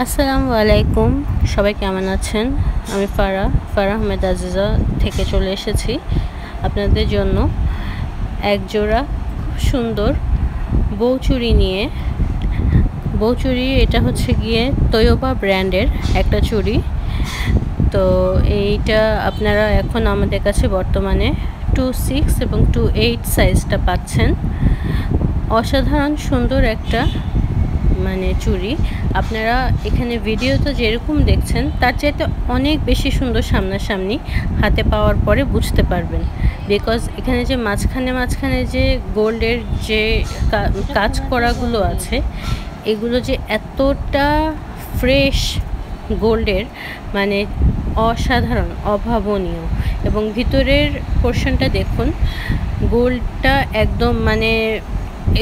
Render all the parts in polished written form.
আসসালামু আলাইকুম, সবাই কেমন আছেন? আমি ফারাহ আহমেদ আজিজা থেকে চলে এসেছি আপনাদের জন্য এক জোড়া খুব সুন্দর বউচুড়ি নিয়ে। বউচুড়ি এটা হচ্ছে গিয়ে তৈয়বা ব্র্যান্ডের একটা চুড়ি। তো এইটা আপনারা এখন আমাদের কাছে বর্তমানে 2.6 এবং 2.8 সাইজটা পাচ্ছেন। অসাধারণ সুন্দর একটা চুড়ি। আপনারা এখানে ভিডিওতে যেরকম দেখছেন তার চাইতে অনেক বেশি সুন্দর সামনাসামনি হাতে পাওয়ার পরে বুঝতে পারবেন। বিকজ এখানে যে মাঝখানে যে গোল্ডের যে কাজ করাগুলো আছে, এগুলো যে এতটা ফ্রেশ গোল্ডের, অসাধারণ, অভাবনীয়। এবং ভিতরের পোর্শনটা দেখুন, গোল্ডটা একদম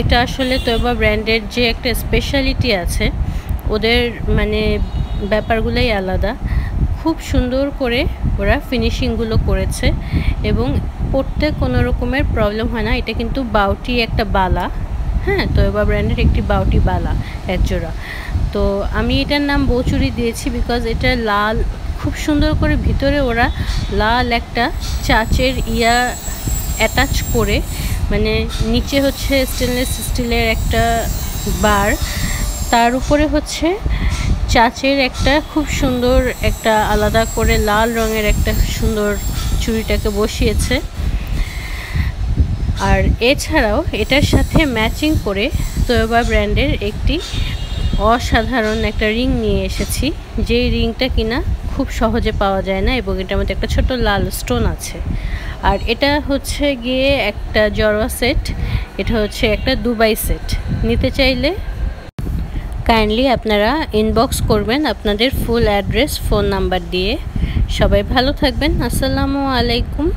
এটা আসলে তৈয়বা ব্র্যান্ডের যে একটা স্পেশালিটি আছে, ওদের ব্যাপারগুলোই আলাদা। খুব সুন্দর করে ওরা ফিনিশিংগুলো করেছে এবং পরতে কোনো রকমের প্রবলেম হয় না। এটা কিন্তু বাউটি একটা বালা, হ্যাঁ, তৈয়বা ব্র্যান্ডের একটি বাউটি বালা একজোড়া। তো আমি এটার নাম বউচুড়ি দিয়েছি বিকজ এটা লাল, খুব সুন্দর করে ভিতরে ওরা লাল একটা চাচের অ্যাটাচ করে, নিচে হচ্ছে স্টেনলেস স্টিলের একটা বার, তার উপরে হচ্ছে চাচের একটা খুব সুন্দর একটা আলাদা করে লাল রঙের একটা সুন্দর চুড়িটাকে বসিয়েছে। আর এছাড়াও এটার সাথে ম্যাচিং করে তৈয়বা ব্র্যান্ডের একটি অসাধারণ একটা রিং নিয়ে এসেছি, যেই রিংটা কিনা খুব সহজে পাওয়া যায় না এবং এটার মধ্যে একটা ছোট লাল স্টোন আছে। আর এটা হচ্ছে গিয়ে একটা জড়োয়া সেট, এটা হচ্ছে একটা দুবাই সেট। নিতে চাইলে কাইন্ডলি আপনারা ইনবক্স করবেন আপনাদের ফুল অ্যাড্রেস, ফোন নাম্বার দিয়ে। সবাই ভালো থাকবেন। আসসালামু আলাইকুম।